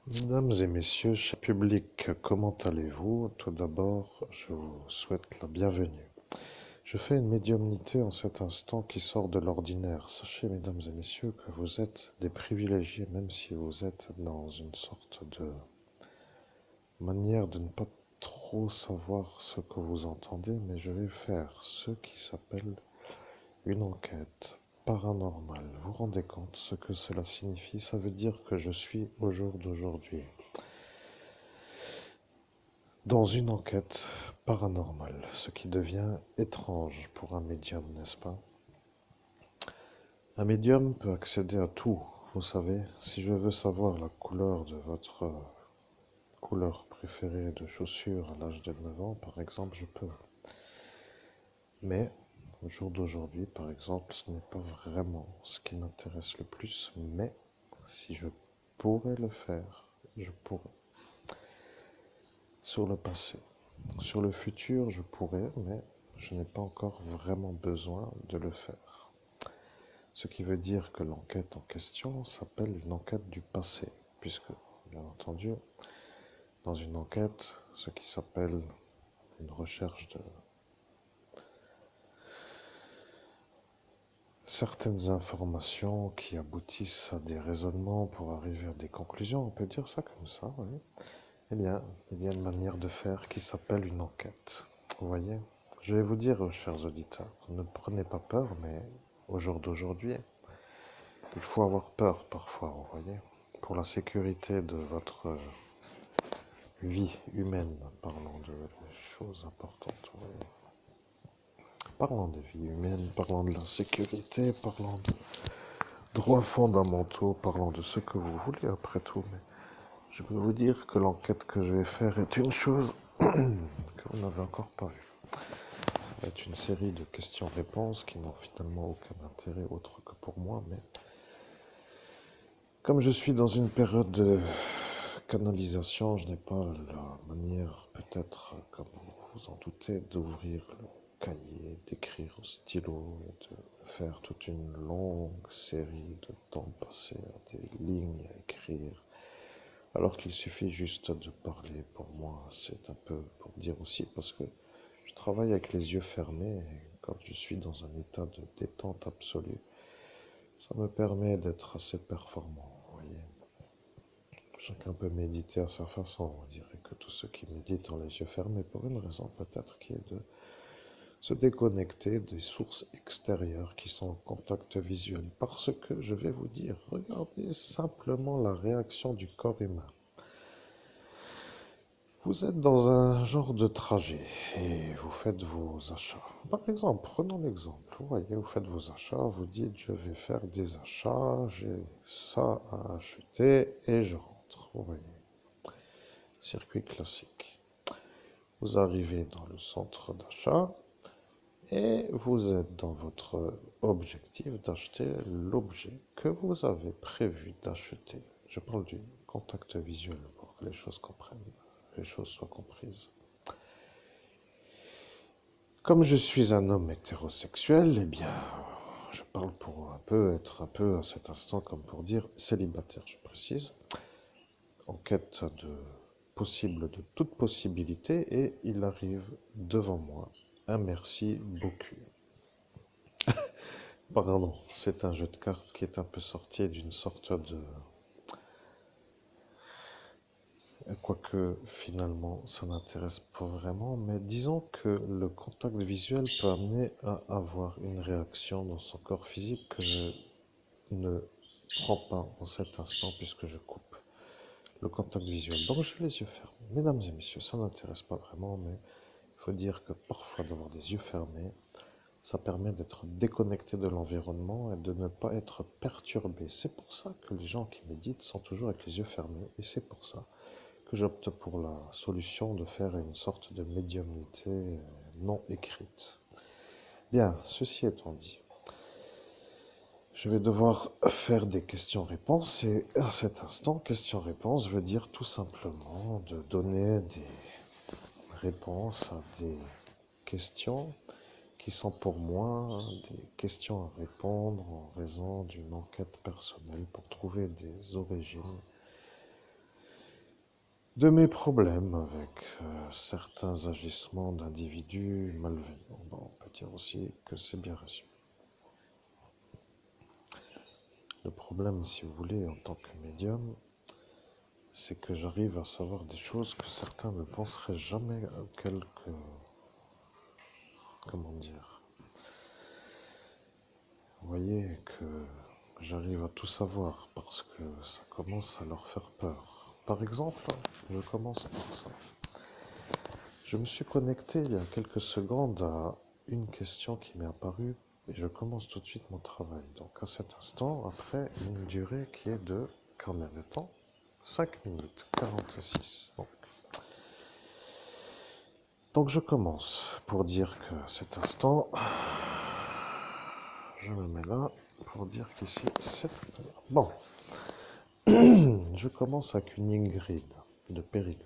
Mesdames et messieurs, cher public, comment allez-vous? Tout d'abord, je vous souhaite la bienvenue. Je fais une médiumnité en cet instant qui sort de l'ordinaire. Sachez, mesdames et messieurs, que vous êtes des privilégiés, même si vous êtes dans une sorte de manière de ne pas trop savoir ce que vous entendez, mais je vais faire ce qui s'appelle une enquête paranormale. Vous vous rendez compte ce que cela signifie? Ça veut dire que je suis au jour d'aujourd'hui dans une enquête paranormale, ce qui devient étrange pour un médium, n'est-ce pas? Un médium peut accéder à tout, vous savez. Si je veux savoir la couleur de votre couleur préférée de chaussures à l'âge de 9 ans, par exemple, je peux. Mais au jour d'aujourd'hui, par exemple, ce n'est pas vraiment ce qui m'intéresse le plus, mais si je pourrais le faire, je pourrais. Sur le passé. Sur le futur, je pourrais, mais je n'ai pas encore vraiment besoin de le faire. Ce qui veut dire que l'enquête en question s'appelle une enquête du passé, puisque, bien entendu, dans une enquête, ce qui s'appelle une recherche de certaines informations qui aboutissent à des raisonnements pour arriver à des conclusions, on peut dire ça comme ça, oui. Eh bien, il y a une manière de faire qui s'appelle une enquête. Vous voyez? Je vais vous dire, chers auditeurs, ne prenez pas peur, mais au jour d'aujourd'hui, il faut avoir peur parfois, vous voyez? Pour la sécurité de votre vie humaine, parlons de choses importantes, vous voyez? Parlons de vie humaine, parlons de la sécurité, parlons de droits fondamentaux, parlons de ce que vous voulez après tout, mais je peux vous dire que l'enquête que je vais faire est une chose que vous n'avez encore pas vue. Ça va être une série de questions-réponses qui n'ont finalement aucun intérêt autre que pour moi, mais comme je suis dans une période de canalisation, je n'ai pas la manière, peut-être, comme vous vous en doutez, d'ouvrir le cahier, d'écrire au stylo, de faire toute une longue série de temps passé à des lignes à écrire, alors qu'il suffit juste de parler. Pour moi, c'est un peu pour dire aussi, parce que je travaille avec les yeux fermés, et quand je suis dans un état de détente absolue, ça me permet d'être assez performant, vous voyez. Chacun peut méditer à sa façon. On dirait que tous ceux qui méditent ont les yeux fermés pour une raison peut-être qui est de se déconnecter des sources extérieures qui sont en contact visuel. Parce que je vais vous dire, regardez simplement la réaction du corps humain. Vous êtes dans un genre de trajet et vous faites vos achats. Par exemple, prenons l'exemple. Vous voyez, vous faites vos achats, vous dites je vais faire des achats, j'ai ça à acheter et je rentre. Vous voyez, circuit classique. Vous arrivez dans le centre d'achat et vous êtes dans votre objectif d'acheter l'objet que vous avez prévu d'acheter. Je parle du contact visuel pour que les choses les choses soient comprises. Comme je suis un homme hétérosexuel, eh bien, je parle pour être un peu à cet instant comme pour dire célibataire, je précise, en quête de toute possibilité, et il arrive devant moi un merci beaucoup. Pardon, c'est un jeu de cartes qui est un peu sorti d'une sorte de... Quoique finalement ça n'intéresse pas vraiment, mais disons que le contact visuel peut amener à avoir une réaction dans son corps physique que je ne prends pas en cet instant puisque je coupe le contact visuel. Donc j'ai les yeux fermés. Mesdames et messieurs, ça n'intéresse pas vraiment, mais il faut dire que parfois d'avoir des yeux fermés, ça permet d'être déconnecté de l'environnement et de ne pas être perturbé. C'est pour ça que les gens qui méditent sont toujours avec les yeux fermés, et c'est pour ça que j'opte pour la solution de faire une sorte de médiumnité non écrite. Bien, ceci étant dit, je vais devoir faire des questions-réponses, et à cet instant, questions-réponses veut dire tout simplement de donner des réponses à des questions qui sont pour moi des questions à répondre en raison d'une enquête personnelle pour trouver des origines de mes problèmes avec certains agissements d'individus malveillants. Bon, on peut dire aussi que c'est bien reçu. Le problème, si vous voulez, en tant que médium, c'est que j'arrive à savoir des choses que certains ne penseraient jamais auxquelles que... Comment dire? Vous voyez que j'arrive à tout savoir parce que ça commence à leur faire peur. Par exemple, je commence par ça. Je me suis connecté il y a quelques secondes à une question qui m'est apparue et je commence tout de suite mon travail. Donc à cet instant, après une durée qui est de combien de temps? 5 minutes 46. Donc je commence pour dire que à cet instant, je me mets là pour dire qu'ici c'est... Bon, je commence avec une Ingrid de Périgueux.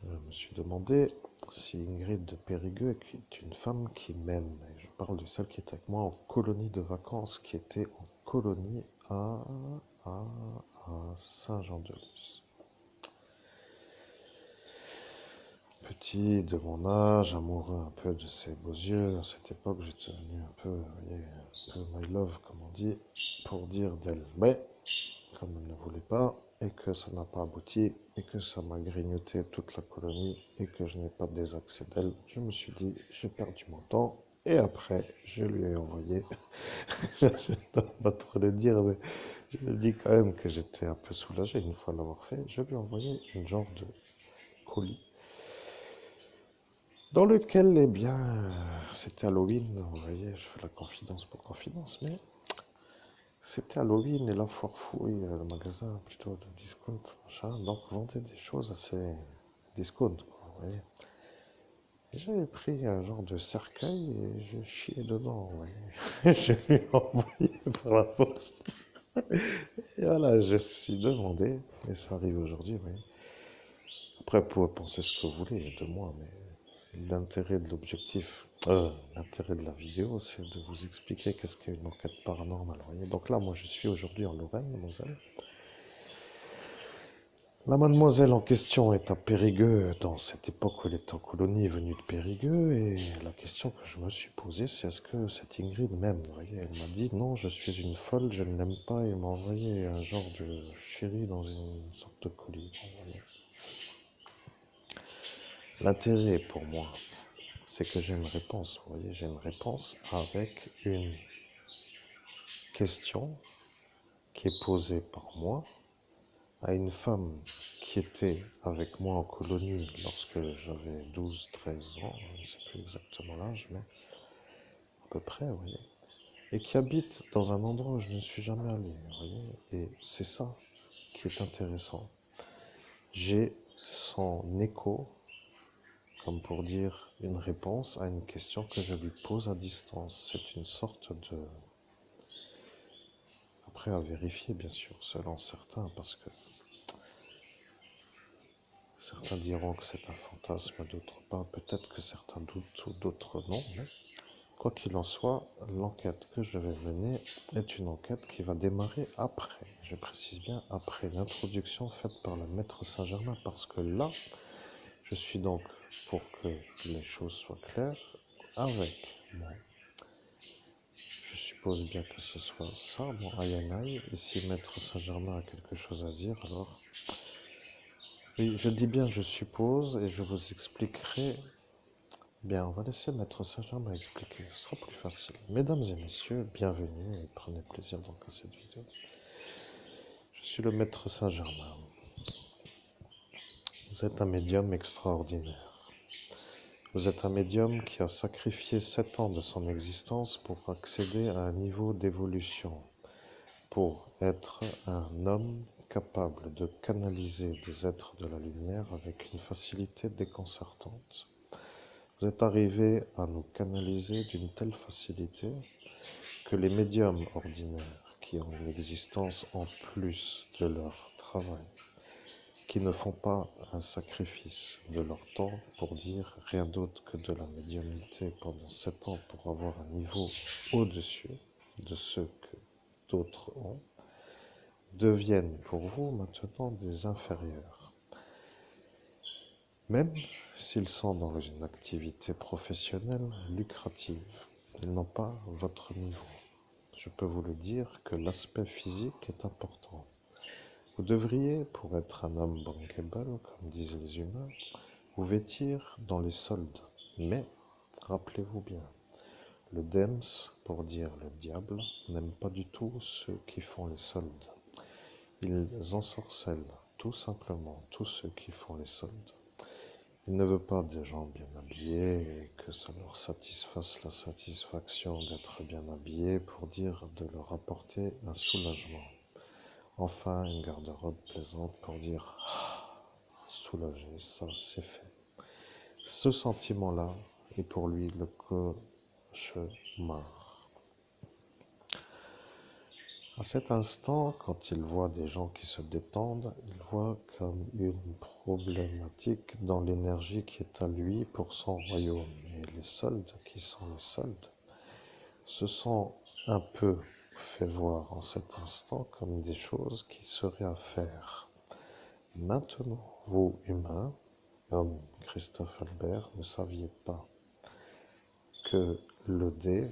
Je me suis demandé si Ingrid de Périgueux est une femme qui m'aime. Et je parle de celle qui est avec moi en colonie de vacances, qui était en colonie à, à Saint-Jean-de-Luz. Petit, de mon âge, amoureux un peu de ses beaux yeux. À cette époque, j'étais devenu un peu, vous voyez, un peu my love, comme on dit, pour dire d'elle. Mais, comme elle ne voulait pas, et que ça n'a pas abouti, et que ça m'a grignoté toute la colonie, et que je n'ai pas désaccès d'elle, je me suis dit, j'ai perdu mon temps. Et après, je lui ai envoyé, je ne dois pas trop le dire, mais je lui ai dit quand même que j'étais un peu soulagé une fois l'avoir fait. Je lui ai envoyé une genre de colis dans lequel, eh bien, c'était Halloween, vous voyez, je fais la confidence pour confidence, mais c'était Halloween et la foire fouille, le magasin plutôt de discount, machin, donc vendait des choses assez discount, quoi, vous voyez. Et j'avais pris un genre de cercueil et je chiais dedans, vous voyez. Je lui ai envoyé par la poste. Et voilà, je me suis demandé, et ça arrive aujourd'hui, vous voyez. Après, vous pouvez penser ce que vous voulez de moi, mais l'intérêt de l'objectif, l'intérêt de la vidéo, c'est de vous expliquer qu'est-ce qu'est une enquête paranormale. Voyez. Donc là, moi, je suis aujourd'hui en Lorraine, mademoiselle. La mademoiselle en question est à Périgueux, dans cette époque où elle est en colonie, venue de Périgueux, et la question que je me suis posée, c'est est-ce que cette Ingrid m'aime? Vous voyez, elle m'a dit non, je suis une folle, je ne l'aime pas, et elle m'a envoyé un genre de chéri dans une sorte de colis. Vous voyez. L'intérêt pour moi, c'est que j'ai une réponse. Vous voyez, j'ai une réponse avec une question qui est posée par moi à une femme qui était avec moi en colonie lorsque j'avais 12, 13 ans, je ne sais plus exactement l'âge, mais à peu près, vous voyez, et qui habite dans un endroit où je ne suis jamais allé, vous voyez, et c'est ça qui est intéressant. J'ai son écho, comme pour dire une réponse à une question que je lui pose à distance. C'est une sorte de... Après à vérifier, bien sûr, selon certains, parce que certains diront que c'est un fantasme, d'autres pas. Peut-être que certains doutent ou d'autres non. Mais quoi qu'il en soit, l'enquête que je vais mener est une enquête qui va démarrer après. Je précise bien après l'introduction faite par le maître Saint-Germain, parce que là, je suis donc, pour que les choses soient claires, avec mon... Je suppose bien que ce soit ça, mon Ayanai, et si maître Saint-Germain a quelque chose à dire, alors... Oui, je dis bien je suppose, et je vous expliquerai. Bien, on va laisser maître Saint-Germain expliquer, ce sera plus facile. Mesdames et messieurs, bienvenue et prenez plaisir donc à cette vidéo. Je suis le maître Saint-Germain. Vous êtes un médium extraordinaire. Vous êtes un médium qui a sacrifié 7 ans de son existence pour accéder à un niveau d'évolution, pour être un homme capable de canaliser des êtres de la lumière avec une facilité déconcertante. Vous êtes arrivé à nous canaliser d'une telle facilité que les médiums ordinaires qui ont une existence en plus de leur travail, qui ne font pas un sacrifice de leur temps pour dire rien d'autre que de la médiumnité pendant 7 ans pour avoir un niveau au-dessus de ce que d'autres ont, deviennent pour vous maintenant des inférieurs. Même s'ils sont dans une activité professionnelle lucrative, ils n'ont pas votre niveau. Je peux vous le dire que l'aspect physique est important. Vous devriez, pour être un homme bankable, comme disent les humains, vous vêtir dans les soldes. Mais, rappelez-vous bien, le DEMS, pour dire le diable, n'aime pas du tout ceux qui font les soldes. Ils ensorcellent tout simplement tous ceux qui font les soldes. Il ne veut pas des gens bien habillés et que ça leur satisfasse la satisfaction d'être bien habillés pour dire de leur apporter un soulagement. Enfin, une garde-robe plaisante pour dire soulagé, ça c'est fait. Ce sentiment-là est pour lui le cauchemar. À cet instant, quand il voit des gens qui se détendent, il voit comme une problématique dans l'énergie qui est à lui pour son royaume. Et les soldes, qui sont les soldes, se sont un peu fait voir en cet instant comme des choses qui seraient à faire. Maintenant, vous, humains, comme Christophe Albert, ne saviez pas que le dé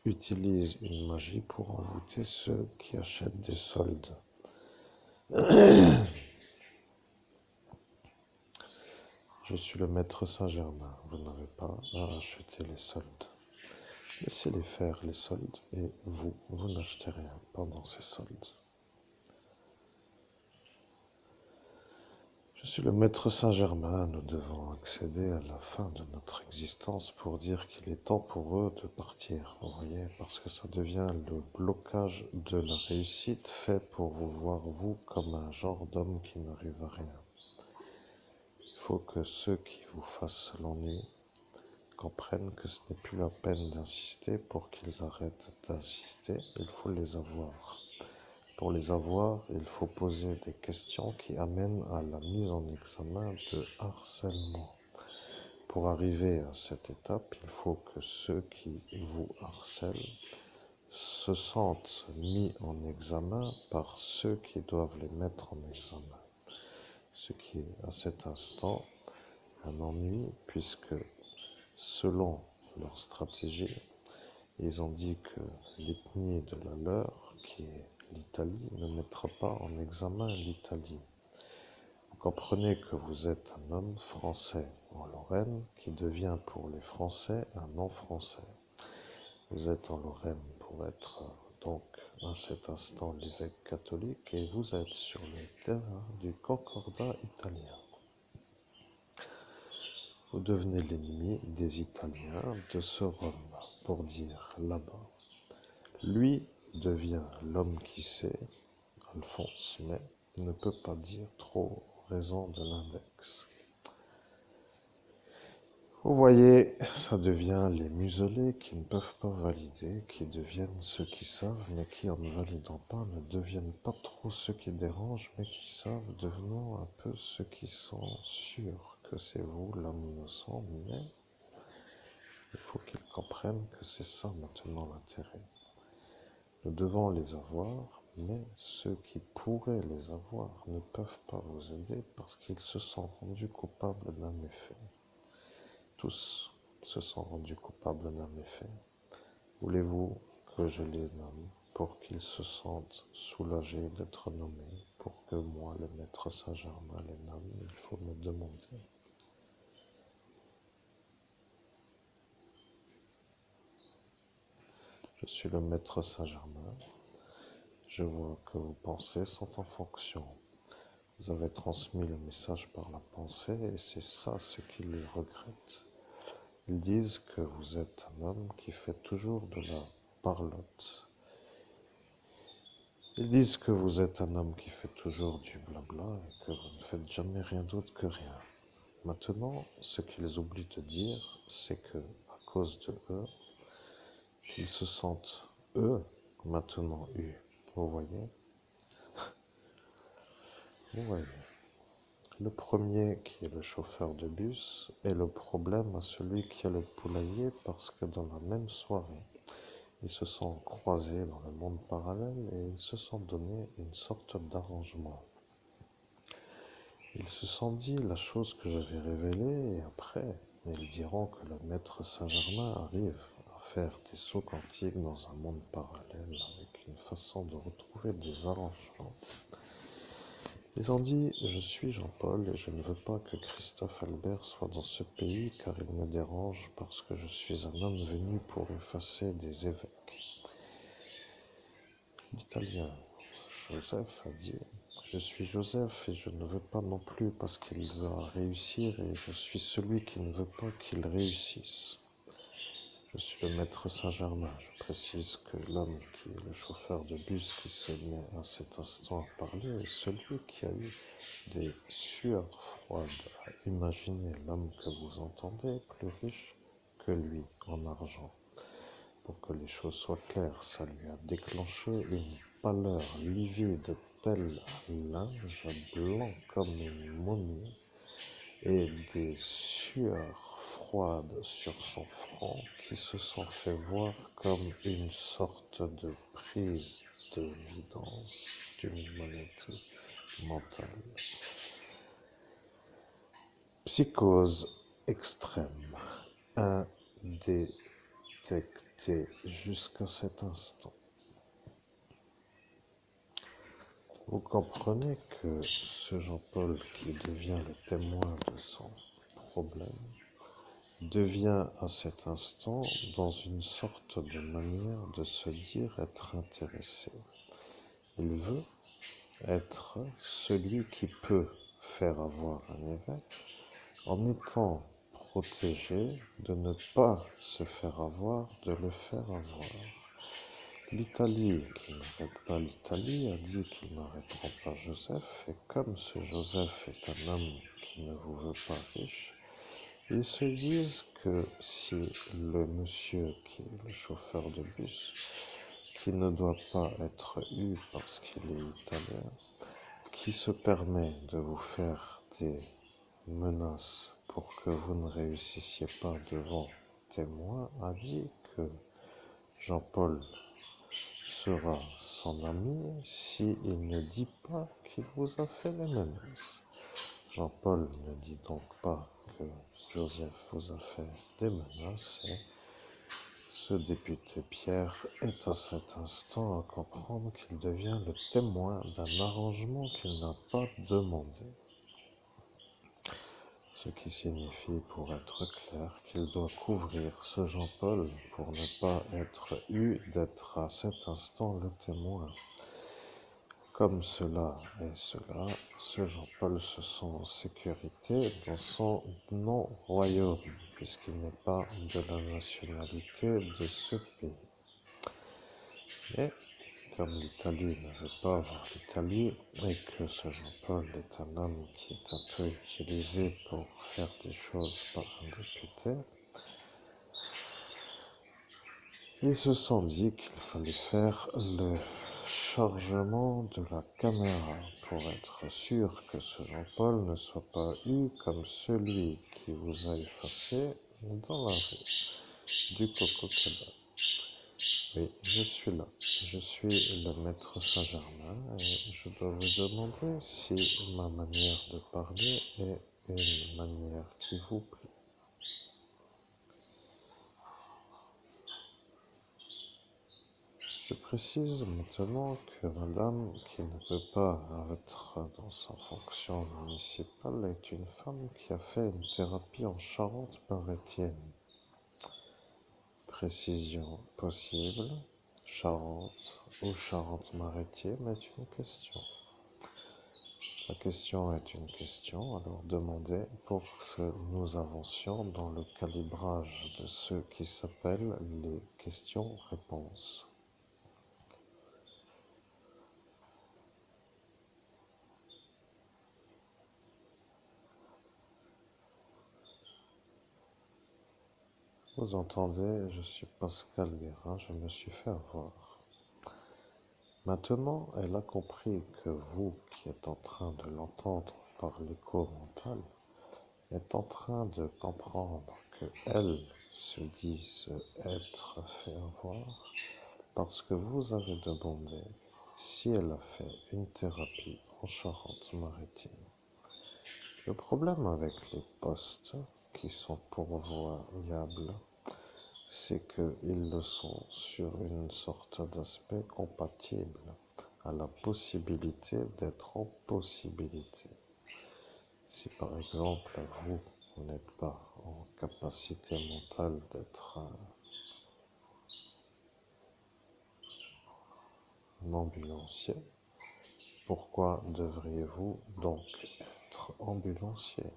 utilise une magie pour envoûter ceux qui achètent des soldes. Je suis le maître Saint-Germain, vous n'avez pas à acheter les soldes. Laissez-les faire les soldes et vous n'achetez rien pendant ces soldes. Je suis le maître Saint-Germain, nous devons accéder à la fin de notre existence pour dire qu'il est temps pour eux de partir, vous voyez, parce que ça devient le blocage de la réussite fait pour vous voir vous comme un genre d'homme qui n'arrive à rien. Il faut que ceux qui vous fassent l'ennui comprennent que ce n'est plus la peine d'insister pour qu'ils arrêtent d'insister, il faut les avoir. Pour les avoir, il faut poser des questions qui amènent à la mise en examen de harcèlement. Pour arriver à cette étape, il faut que ceux qui vous harcèlent se sentent mis en examen par ceux qui doivent les mettre en examen. Ce qui est à cet instant un ennui puisque selon leur stratégie, ils ont dit que l'ethnie de la leur, qui est l'Italie, ne mettra pas en examen l'Italie. Vous comprenez que vous êtes un homme français en Lorraine qui devient pour les Français un non-français. Vous êtes en Lorraine pour être donc à cet instant l'évêque catholique et vous êtes sur le terrain du concordat italien. Vous devenez l'ennemi des Italiens de ce Rome pour dire là-bas. Lui devient l'homme qui sait, Alphonse, mais ne peut pas dire trop raison de l'index. Vous voyez, ça devient les muselés qui ne peuvent pas valider, qui deviennent ceux qui savent, mais qui en ne validant pas ne deviennent pas trop ceux qui dérangent, mais qui savent, devenant un peu ceux qui sont sûrs que c'est vous l'homme innocent, mais il faut qu'ils comprennent que c'est ça maintenant l'intérêt. Nous devons les avoir, mais ceux qui pourraient les avoir ne peuvent pas vous aider parce qu'ils se sont rendus coupables d'un méfait. Tous se sont rendus coupables d'un méfait. Voulez-vous que je les nomme pour qu'ils se sentent soulagés d'être nommés, pour que moi, le maître Saint-Germain, les nomme? Il faut me demander. Je suis le maître Saint-Germain. Je vois que vos pensées sont en fonction. Vous avez transmis le message par la pensée et c'est ça ce qu'ils regrettent. Ils disent que vous êtes un homme qui fait toujours de la parlotte. Ils disent que vous êtes un homme qui fait toujours du blabla et que vous ne faites jamais rien d'autre que rien. Maintenant, ce qu'ils oublient de dire, c'est que, à cause de eux, ils se sentent, eux, maintenant eus. Vous voyez? Vous voyez. Le premier, qui est le chauffeur de bus, est le problème à celui qui a le poulailler parce que dans la même soirée, Ils se sont croisés dans le monde parallèle et ils se sont donné une sorte d'arrangement. Ils se sont dit la chose que je vais révéler et après, ils diront que le maître Saint-Germain arrive à faire des sauts quantiques dans un monde parallèle avec une façon de retrouver des arrangements. Ils ont dit, je suis Jean-Paul et je ne veux pas que Christophe Albert soit dans ce pays car il me dérange parce que je suis un homme venu pour effacer des évêques. L'Italien Joseph a dit, je suis Joseph et je ne veux pas non plus parce qu'il va réussir et je suis celui qui ne veut pas qu'il réussisse. Je suis le maître Saint-Germain. Je précise que l'homme qui est le chauffeur de bus qui se met à cet instant à parler est celui qui a eu des sueurs froides à imaginer l'homme que vous entendez plus riche que lui en argent. Pour que les choses soient claires, ça lui a déclenché une pâleur livide telle un linge blanc comme une momie et des sueurs froides sur son front qui se sont fait voir comme une sorte de prise de vidance d'une maladie mentale. Psychose extrême, indétectée jusqu'à cet instant. Vous comprenez que ce Jean-Paul qui devient le témoin de son problème devient à cet instant dans une sorte de manière de se dire être intéressé. Il veut être celui qui peut faire avoir un évêque en étant protégé de ne pas se faire avoir, de le faire avoir. L'Italie, qui n'arrête pas l'Italie, a dit qu'ils n'arrêteront pas Joseph, et comme ce Joseph est un homme qui ne vous veut pas riche, ils se disent que si le monsieur qui est le chauffeur de bus, qui ne doit pas être eu parce qu'il est italien, qui se permet de vous faire des menaces pour que vous ne réussissiez pas devant témoins, a dit que Jean-Paul sera son ami s'il ne dit pas qu'il vous a fait des menaces. Jean-Paul ne dit donc pas que Joseph vous a fait des menaces et ce député Pierre est à cet instant à comprendre qu'il devient le témoin d'un arrangement qu'il n'a pas demandé. Ce qui signifie, pour être clair, qu'il doit couvrir ce Jean-Paul pour ne pas être eu d'être à cet instant le témoin. Comme cela et cela, ce Jean-Paul se sent en sécurité dans son non-royaume, puisqu'il n'est pas de la nationalité de ce pays. Mais comme l'Italie ne veut pas avoir l'Italie, et que ce Jean-Paul est un homme qui est un peu utilisé pour faire des choses par un député, ils se sont dit qu'il fallait faire le chargement de la caméra pour être sûr que ce Jean-Paul ne soit pas eu comme celui qui vous a effacé dans la rue du Coco-Cabane. Oui, je suis là. Je suis le maître Saint-Germain et je dois vous demander si ma manière de parler est une manière qui vous plaît. Je précise maintenant que madame, qui ne peut pas être dans sa fonction municipale, est une femme qui a fait une thérapie en Charente par Étienne. Précision possible, Charente ou Charente-Maritime est une question. La question est une question, alors demandez pour que nous avancions dans le calibrage de ce qui s'appelle les questions-réponses. Vous entendez, je suis Pascal Guérin, je me suis fait avoir. Maintenant, elle a compris que vous, qui êtes en train de l'entendre par l'écho mental, êtes en train de comprendre que elle, se disent être fait avoir parce que vous avez demandé si elle a fait une thérapie en Charente-Maritime. Le problème avec les postes qui sont pourvoyables, c'est qu'ils le sont sur une sorte d'aspect compatible à la possibilité d'être en possibilité. Si par exemple vous n'êtes pas en capacité mentale d'être un ambulancier, pourquoi devriez-vous donc être ambulancier?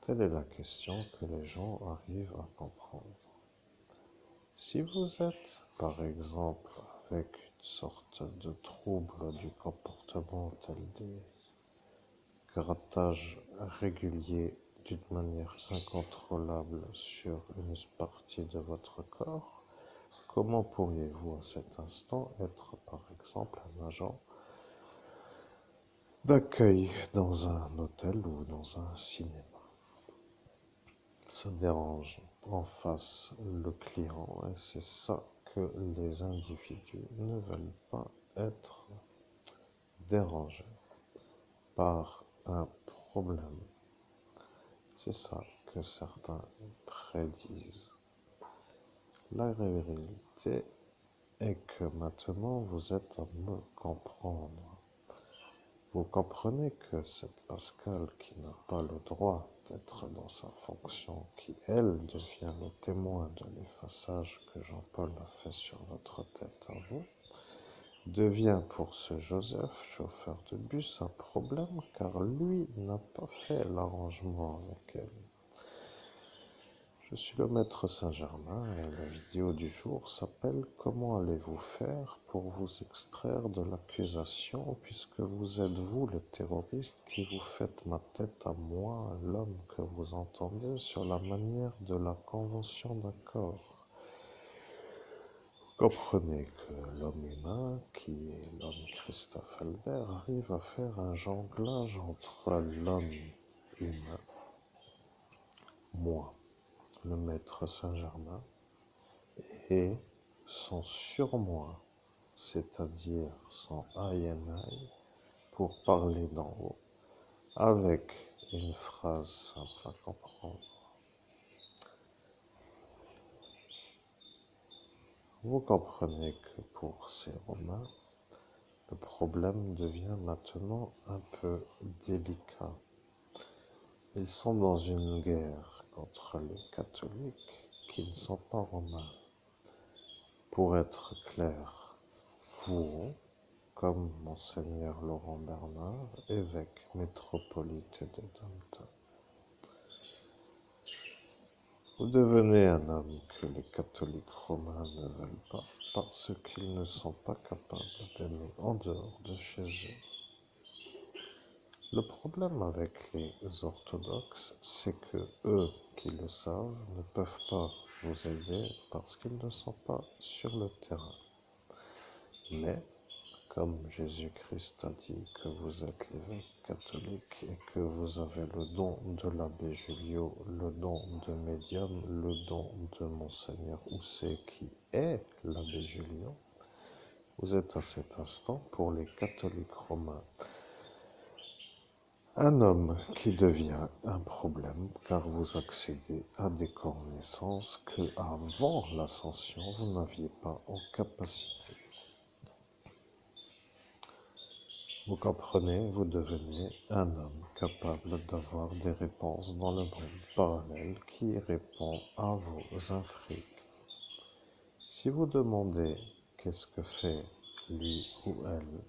Telle est la question que les gens arrivent à comprendre. Si vous êtes, par exemple, avec une sorte de trouble du comportement tel des grattages réguliers d'une manière incontrôlable sur une partie de votre corps, comment pourriez-vous à cet instant être, par exemple, un agent d'accueil dans un hôtel ou dans un cinéma? Ça dérange en face le client et c'est ça que les individus ne veulent pas être dérangés par un problème. C'est ça que certains prédisent. La réalité est que maintenant vous êtes à me comprendre. Vous comprenez que cette Pascale qui n'a pas le droit d'être dans sa fonction, qui elle devient le témoin de l'effaçage que Jean-Paul a fait sur votre tête à vous, devient pour ce Joseph, chauffeur de bus, un problème car lui n'a pas fait l'arrangement avec elle. Je suis le maître Saint-Germain et la vidéo du jour s'appelle « Comment allez-vous faire pour vous extraire de l'accusation puisque vous êtes vous le terroriste qui vous faites ma tête à moi, l'homme que vous entendez sur la manière de la convention d'accord ?» Comprenez que l'homme humain, qui est l'homme Christophe Albert, arrive à faire un jonglage entre l'homme humain, moi, le maître Saint-Germain, et son surmoi, c'est-à-dire son INI, pour parler d'en haut, avec une phrase simple à comprendre. Vous comprenez que pour ces Romains, le problème devient maintenant un peu délicat. Ils sont dans une guerre contre les catholiques qui ne sont pas romains. Pour être clair, vous, comme Monseigneur Laurent Bernard, évêque métropolite de Dante, vous devenez un homme que les catholiques romains ne veulent pas parce qu'ils ne sont pas capables d'aimer en dehors de chez eux. Le problème avec les orthodoxes, c'est que eux qui le savent ne peuvent pas vous aider parce qu'ils ne sont pas sur le terrain. Mais comme Jésus-Christ a dit que vous êtes l'évêque catholique et que vous avez le don de l'abbé Julio, le don de médium, le don de Monseigneur Housset qui est l'abbé Julio, vous êtes à cet instant pour les catholiques romains un homme qui devient un problème car vous accédez à des connaissances que avant l'ascension vous n'aviez pas en capacité. Vous comprenez, vous devenez un homme capable d'avoir des réponses dans le monde parallèle qui répond à vos intrigues. Si vous demandez qu'est-ce que fait lui ou elle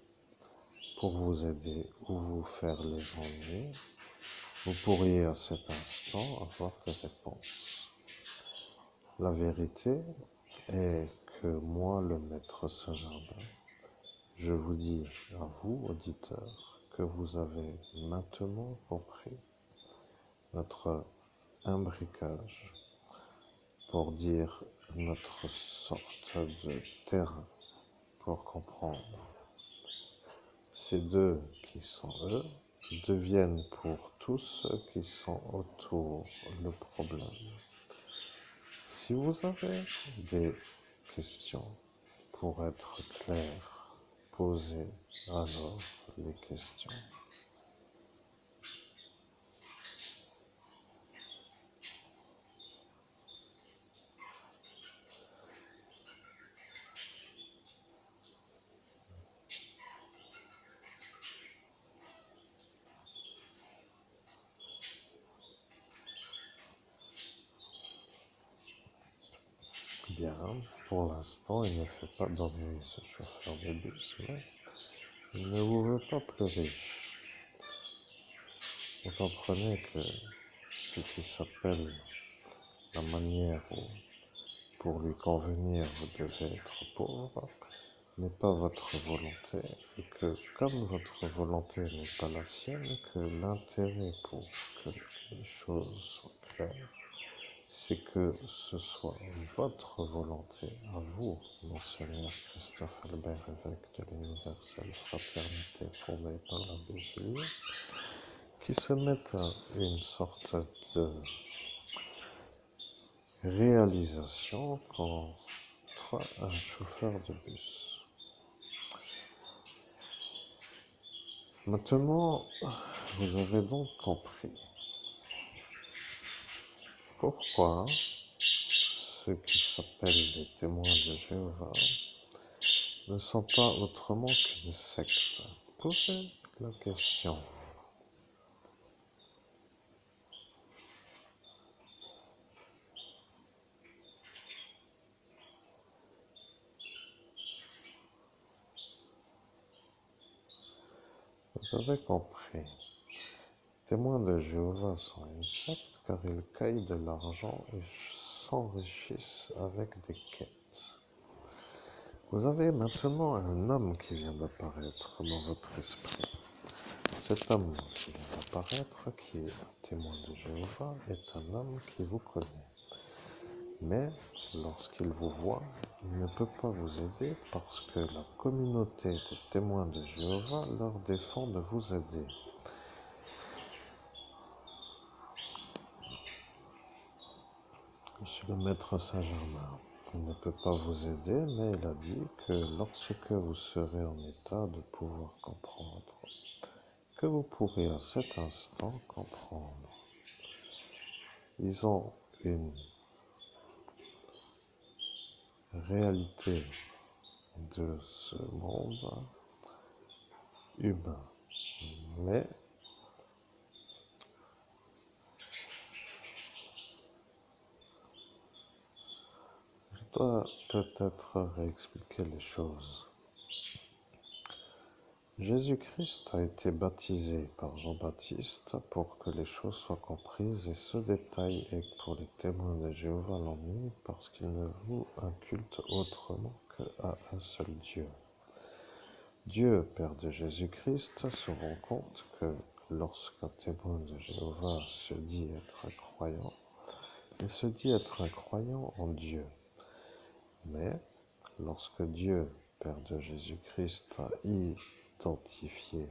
pour vous aider ou vous faire les ennuis, vous pourriez à cet instant avoir des réponses. La vérité est que moi, le maître Saint-Germain, je vous dis à vous, auditeurs, que vous avez maintenant compris notre imbricage pour dire notre sorte de terrain pour comprendre. Ces deux qui sont eux deviennent pour tous ceux qui sont autour le problème. Si vous avez des questions pour être clair, posez alors les questions. Bien, pour l'instant, il ne fait pas d'ennui ce chauffeur de bus, mais il ne vous veut pas plus riche. Vous comprenez que ce qui s'appelle la manière où, pour lui convenir, vous devez être pauvre, n'est pas votre volonté, et que comme votre volonté n'est pas la sienne, que l'intérêt pour que les choses soient claires, c'est que ce soit votre volonté à vous, Monseigneur Christophe Albert, évêque de l'Universelle Fraternité fondée par l'abbé Julien, qui se mette à une sorte de réalisation contre un chauffeur de bus. Maintenant, vous avez donc compris pourquoi ceux qui s'appellent les témoins de Jéhovah ne sont pas autrement qu'une secte. Posez la question. Vous avez compris. Les témoins de Jéhovah sont une secte car ils cueillent de l'argent et s'enrichissent avec des quêtes. Vous avez maintenant un homme qui vient d'apparaître dans votre esprit. Cet homme qui vient d'apparaître, qui est un témoin de Jéhovah, est un homme qui vous connaît. Mais lorsqu'il vous voit, il ne peut pas vous aider parce que la communauté des témoins de Jéhovah leur défend de vous aider. Monsieur le maître Saint-Germain, il ne peut pas vous aider, mais il a dit que lorsque vous serez en état de pouvoir comprendre, que vous pourrez à cet instant comprendre. Ils ont une réalité de ce monde humain, mais je dois peut-être réexpliquer les choses. Jésus-Christ a été baptisé par Jean-Baptiste pour que les choses soient comprises, et ce détail est pour les témoins de Jéhovah l'ennui parce qu'ils ne vouent un culte autrement qu'à un seul Dieu. Dieu, Père de Jésus-Christ, se rend compte que lorsqu'un témoin de Jéhovah se dit être un croyant, il se dit être un croyant en Dieu. Mais lorsque Dieu, Père de Jésus-Christ, a identifié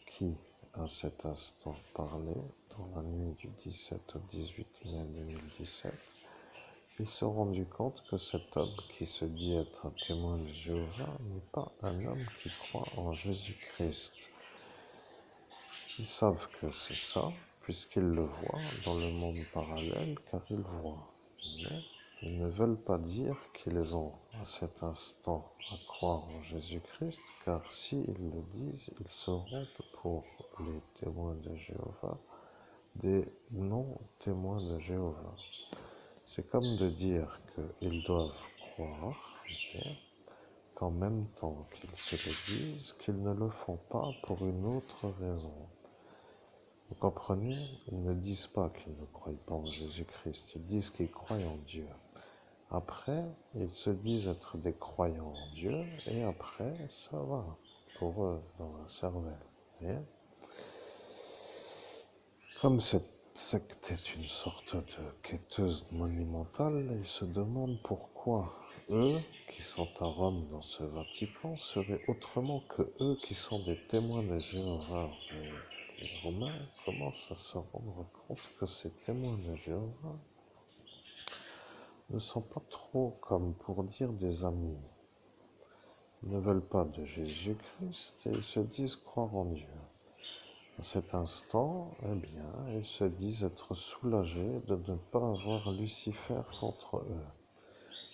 qui, à cet instant, parlait dans la nuit du 17 au 18 mai 2017, il s'est rendu compte que cet homme qui se dit être un témoin de Jéhovah n'est pas un homme qui croit en Jésus-Christ. Ils savent que c'est ça, puisqu'ils le voient dans le monde parallèle, car ils voient. Mais ils ne veulent pas dire qu'ils ont à cet instant à croire en Jésus-Christ, car s'ils le disent, ils seront pour les témoins de Jéhovah des non-témoins de Jéhovah. C'est comme de dire qu'ils doivent croire, mais qu'en même temps qu'ils se le disent, qu'ils ne le font pas pour une autre raison. Vous comprenez? Ils ne disent pas qu'ils ne croient pas en Jésus-Christ, ils disent qu'ils croient en Dieu. Après, ils se disent être des croyants en Dieu, et après, ça va pour eux dans la cervelle. Et comme cette secte est une sorte de quêteuse monumentale, ils se demandent pourquoi eux, qui sont à Rome dans ce Vatican, seraient autrement que eux qui sont des témoins de Jéhovah. Les Romains commencent à se rendre compte que ces témoins de Jéhovah ne sont pas trop, comme pour dire, des amis. Ils ne veulent pas de Jésus-Christ et ils se disent croire en Dieu. À cet instant, eh bien, ils se disent être soulagés de ne pas avoir Lucifer contre eux,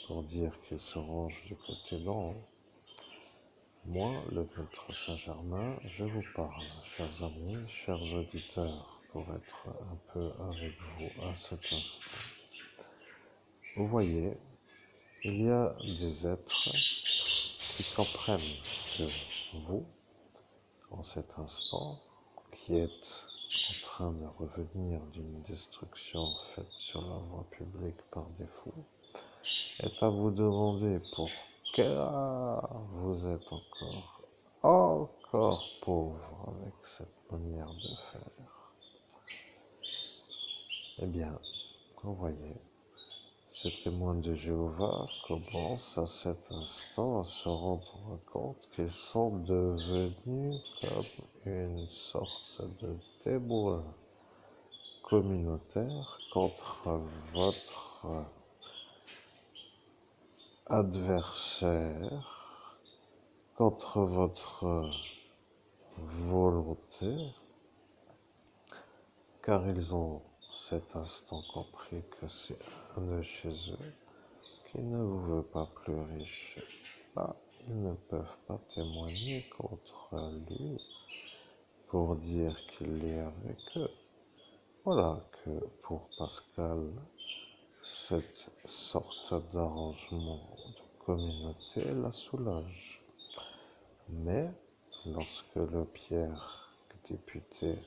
pour dire qu'ils se rangent du côté d'en haut. Moi, le maître Saint-Germain, je vous parle, chers amis, chers auditeurs, pour être un peu avec vous à cet instant. Vous voyez, il y a des êtres qui comprennent que vous, en cet instant, qui êtes en train de revenir d'une destruction faite sur la voie publique par des fous, est à vous demander pourquoi vous êtes encore pauvre avec cette manière de faire. Eh bien, vous voyez, ces témoins de Jéhovah commencent à cet instant à se rendre compte qu'ils sont devenus comme une sorte de témoins communautaires contre votre adversaire, contre votre volonté, car ils ont cet instant compris que c'est un de chez eux qui ne vous veut pas plus riche. Là, ils ne peuvent pas témoigner contre lui pour dire qu'il est avec eux. Voilà que pour Pascal, cette sorte d'arrangement de communauté la soulage. Mais lorsque le Pierre, député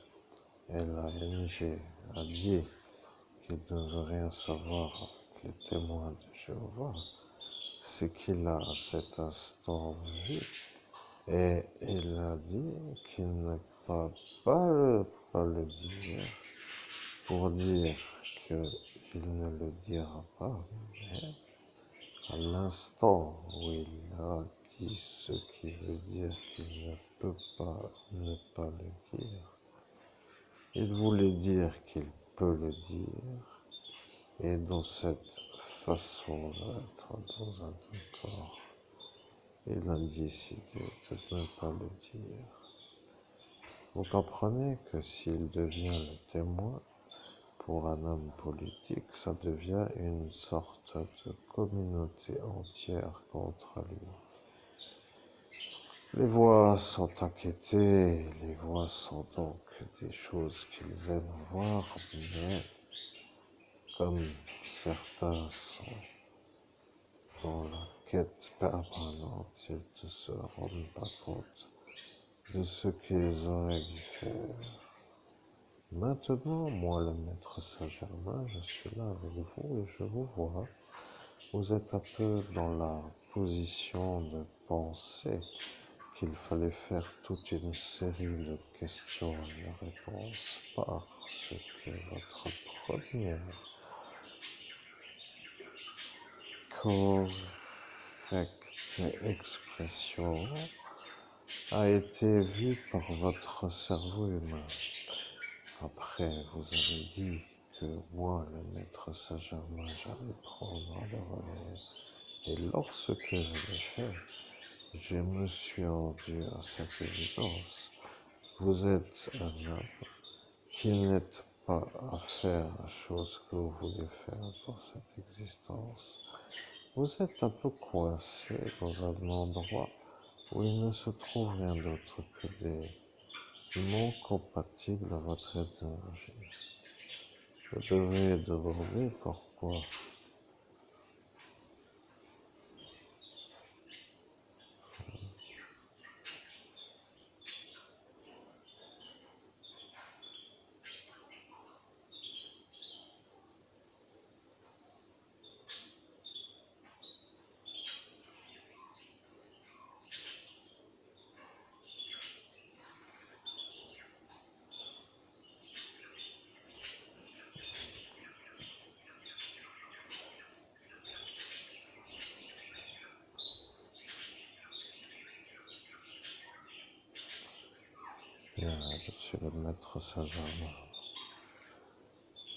LANG, a dit qu'il ne veut rien savoir avec les témoins de Jéhovah, c'est qu'il a à cet instant vu et il a dit qu'il ne peut pas le dire pour dire qu'il ne le dira pas, mais à l'instant où il a dit ce qui veut dire qu'il ne peut pas ne pas le dire, il voulait dire qu'il peut le dire, et dans cette façon d'être dans un corps, il a décidé de ne pas le dire. Vous comprenez que s'il devient le témoin, pour un homme politique, ça devient une sorte de communauté entière contre lui. Les voix sont inquiétées, les voix sont donc des choses qu'ils aiment voir, mais comme certains sont dans la quête permanente, ils ne se rendent pas compte de ce qu'ils auraient dû faire. Maintenant, moi, le maître Saint-Germain, je suis là avec vous et je vous vois. Vous êtes un peu dans la position de penser qu'il fallait faire toute une série de questions et de réponses parce que votre première correcte expression a été vue par votre cerveau humain. Après, vous avez dit que moi, le maître Saint-Germain, j'allais prendre le relais. Et lorsque je l'ai fait, je me suis rendu à cette évidence. Vous êtes un homme qui n'êtes pas à faire la chose que vous voulez faire pour cette existence. Vous êtes un peu coincé dans un endroit où il ne se trouve rien d'autre que des non compatibles à votre énergie. Je devrais demander pourquoi. Bien, je suis le maître Saint-Germain.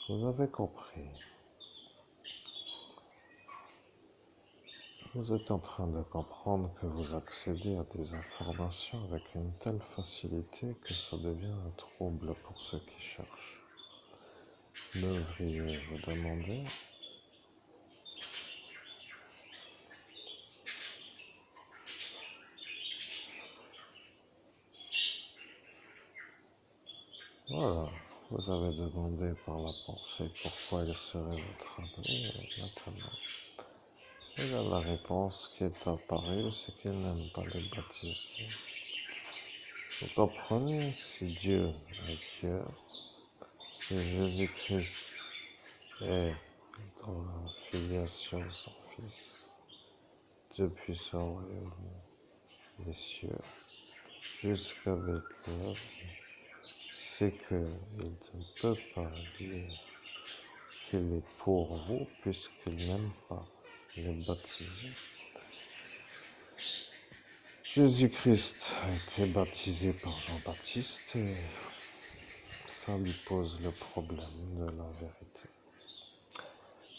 Vous avez compris. Vous êtes en train de comprendre que vous accédez à des informations avec une telle facilité que ça devient un trouble pour ceux qui cherchent. Devriez-vous demander? Voilà, vous avez demandé par la pensée pourquoi il serait votre ami, et maintenant, il y a la réponse qui est apparue, c'est qu'il n'aime pas les baptisés. Vous comprenez, si Dieu est Dieu, si Jésus-Christ est dans la filiation de son Fils, depuis son royaume des cieux jusqu'à Bethléem, c'est qu'il ne peut pas dire qu'il est pour vous puisqu'il n'aime pas les baptisés. Jésus-Christ a été baptisé par Jean-Baptiste et ça lui pose le problème de la vérité.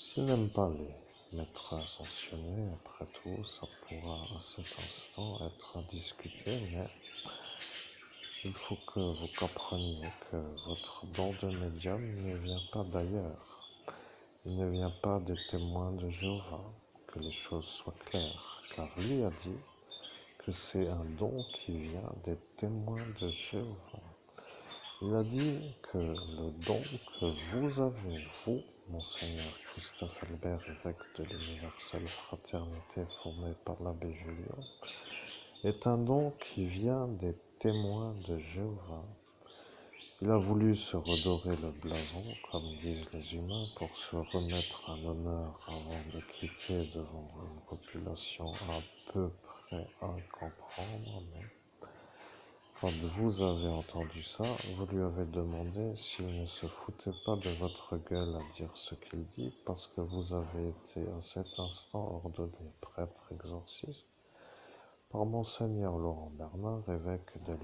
S'il n'aime pas les maîtres ascensionnés, après tout, ça pourra à cet instant être discuté, mais il faut que vous compreniez que votre don de médium ne vient pas d'ailleurs. Il ne vient pas des témoins de Jéhovah, que les choses soient claires, car lui a dit que c'est un don qui vient des témoins de Jéhovah. Il a dit que le don que vous avez, vous, Monseigneur Christophe Albert, évêque de l'Universelle Fraternité fondée par l'abbé Julien, est un don qui vient des témoins de Jéhovah. Il a voulu se redorer le blason, comme disent les humains, pour se remettre un honneur avant de quitter devant une population à peu près à comprendre, mais quand vous avez entendu ça, vous lui avez demandé s'il ne se foutait pas de votre gueule à dire ce qu'il dit, parce que vous avez été à cet instant ordonné prêtre exorciste par Monseigneur Laurent Bernard, évêque de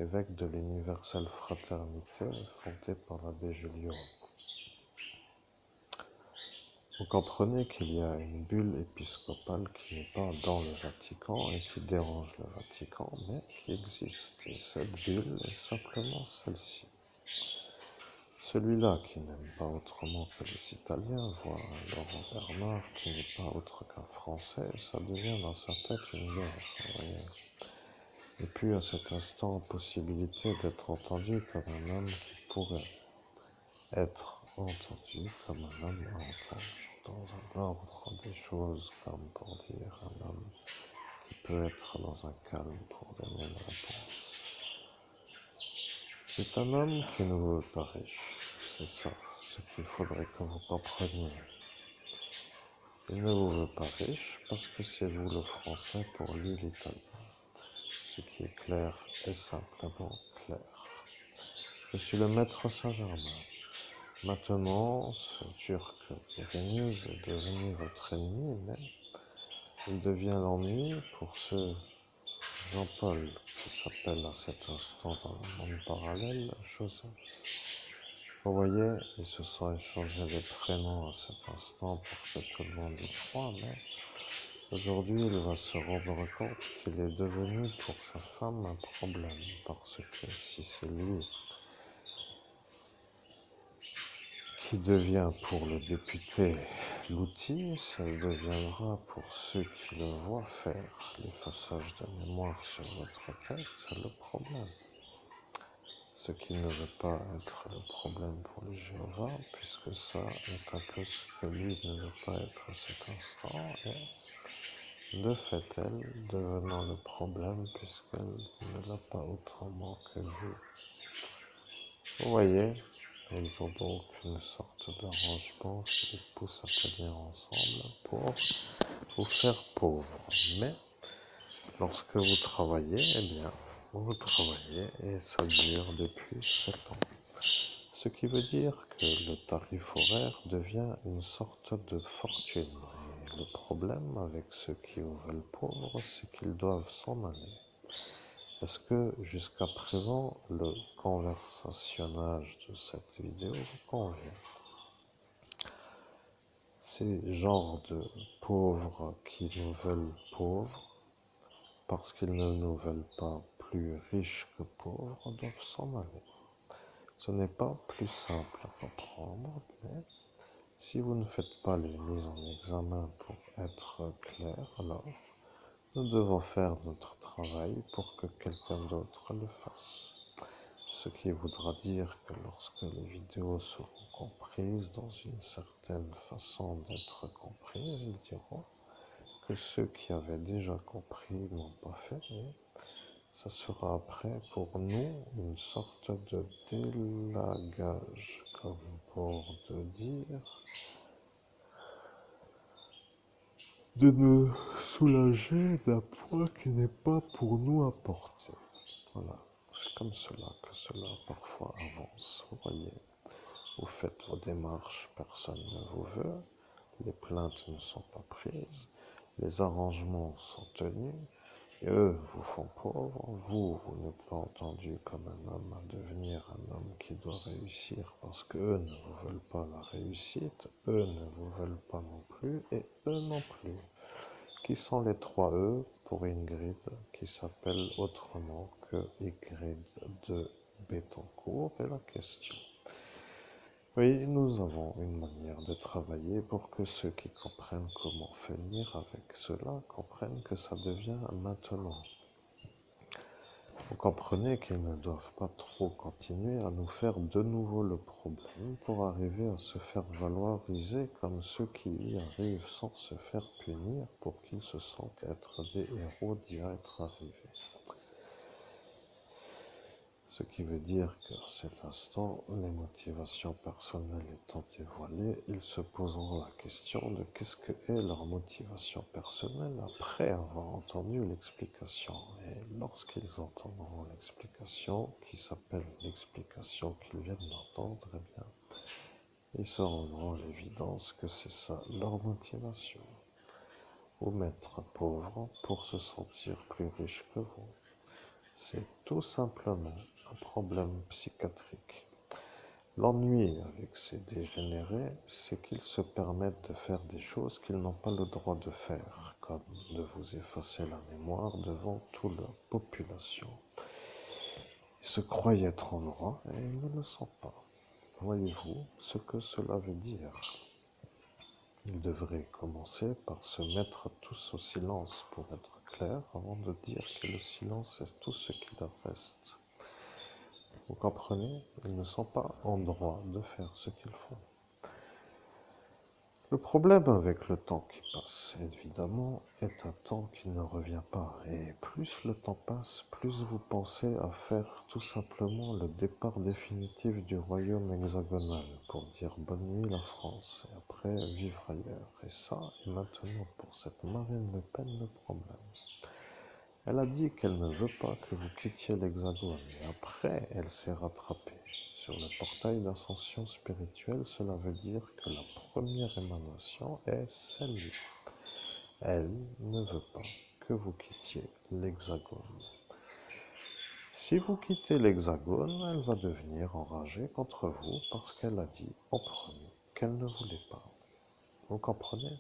évêque de l'Universelle Fraternité fondée par l'abbé Julien. Vous comprenez qu'il y a une bulle épiscopale qui n'est pas dans le Vatican et qui dérange le Vatican, mais qui existe. Et cette bulle est simplement celle-ci. Celui-là qui n'aime pas autrement que les Italiens voit Laurent Bernard qui n'est pas autre qu'un Français, ça devient dans sa tête une guerre, vous voyez. Et puis à cet instant, possibilité d'être entendu comme un homme qui pourrait être entendu comme un homme à entendre, dans un ordre des choses, comme pour dire un homme qui peut être dans un calme pour donner une réponse. C'est un homme qui ne veut pas riche, c'est ça ce qu'il faudrait que vous compreniez. Il ne vous veut pas riche parce que c'est vous le français pour lui l'italien. Ce qui est clair est simplement clair. Je suis le maître Saint-Germain. Maintenant, ce Turc Irénuse est devenu votre ennemi, mais il devient l'ennui pour ce Jean-Paul qui s'appelle à cet instant dans le monde parallèle Joseph. Vous voyez, ils se sont échangés les prénoms à cet instant pour que tout le monde y croit, mais aujourd'hui il va se rendre compte qu'il est devenu pour sa femme un problème, parce que si c'est lui qui devient pour le député l'outil, ça deviendra pour ceux qui le voient faire l'effaçage de mémoire sur votre tête le problème. Ce qui ne veut pas être le problème pour le Jéhovah, puisque ça est un peu ce que lui ne veut pas être à cet instant, et de fait elle devenant le problème puisqu'elle ne l'a pas autrement que vous. Vous voyez, ils ont donc une sorte d'arrangement qui les pousse à tenir ensemble pour vous faire pauvre. Mais lorsque vous travaillez, eh bien, vous travaillez et ça dure depuis 7 ans. Ce qui veut dire que le tarif horaire devient une sorte de fortune. Et le problème avec ceux qui vous veulent pauvres, c'est qu'ils doivent s'en aller. Est-ce que jusqu'à présent, le conversationnage de cette vidéo vous convient? Ces genres de pauvres qui nous veulent pauvres, parce qu'ils ne nous veulent pas plus riches que pauvres, doivent s'en aller. Ce n'est pas plus simple à comprendre, mais si vous ne faites pas les mises en examen pour être clair, alors nous devons faire notre travail pour que quelqu'un d'autre le fasse. Ce qui voudra dire que lorsque les vidéos seront comprises dans une certaine façon d'être comprises, ils diront que ceux qui avaient déjà compris n'ont pas fait, et ça sera après pour nous une sorte de délagage, comme pour dire de nous soulager d'un poids qui n'est pas pour nous à porter. Voilà, c'est comme cela que cela parfois avance. Vous voyez, vous faites vos démarches, personne ne vous veut, les plaintes ne sont pas prises, les arrangements sont tenus, et eux vous font pauvre, vous n'êtes pas entendu comme un homme à devenir un homme qui doit réussir parce qu'eux ne vous veulent pas la réussite, eux ne vous veulent pas non plus, et eux non plus. Qui sont les trois E pour Ingrid, qui s'appelle autrement que Ingrid de Bettencourt, est la question. Oui, nous avons une manière de travailler pour que ceux qui comprennent comment finir avec cela comprennent que ça devient maintenant. Vous comprenez qu'ils ne doivent pas trop continuer à nous faire de nouveau le problème pour arriver à se faire valoriser comme ceux qui y arrivent sans se faire punir pour qu'ils se sentent être des héros d'y être arrivés. Ce qui veut dire qu'à cet instant, les motivations personnelles étant dévoilées, ils se poseront la question de qu'est-ce que est leur motivation personnelle après avoir entendu l'explication. Et lorsqu'ils entendront l'explication, qui s'appelle l'explication qu'ils viennent d'entendre, eh bien, ils se rendront à l'évidence que c'est ça leur motivation. Vous mettre pauvre pour se sentir plus riche que vous. C'est tout simplement un problème psychiatrique. L'ennui avec ces dégénérés, c'est qu'ils se permettent de faire des choses qu'ils n'ont pas le droit de faire, comme de vous effacer la mémoire devant toute leur population. Ils se croient être en droit et ils ne le sont pas. Voyez-vous ce que cela veut dire? Ils devraient commencer par se mettre tous au silence pour être clair, avant de dire que le silence est tout ce qui leur reste. Vous comprenez? Ils ne sont pas en droit de faire ce qu'ils font. Le problème avec le temps qui passe, évidemment, est un temps qui ne revient pas. Et plus le temps passe, plus vous pensez à faire tout simplement le départ définitif du royaume hexagonal, pour dire bonne nuit la France, et après vivre ailleurs. Et ça est maintenant pour cette Marine Le Pen le problème. Elle a dit qu'elle ne veut pas que vous quittiez l'Hexagone, et après, elle s'est rattrapée. Sur le portail d'ascension spirituelle, cela veut dire que la première émanation est celle-là. Elle ne veut pas que vous quittiez l'Hexagone. Si vous quittez l'Hexagone, elle va devenir enragée contre vous parce qu'elle a dit en premier qu'elle ne voulait pas. Vous comprenez?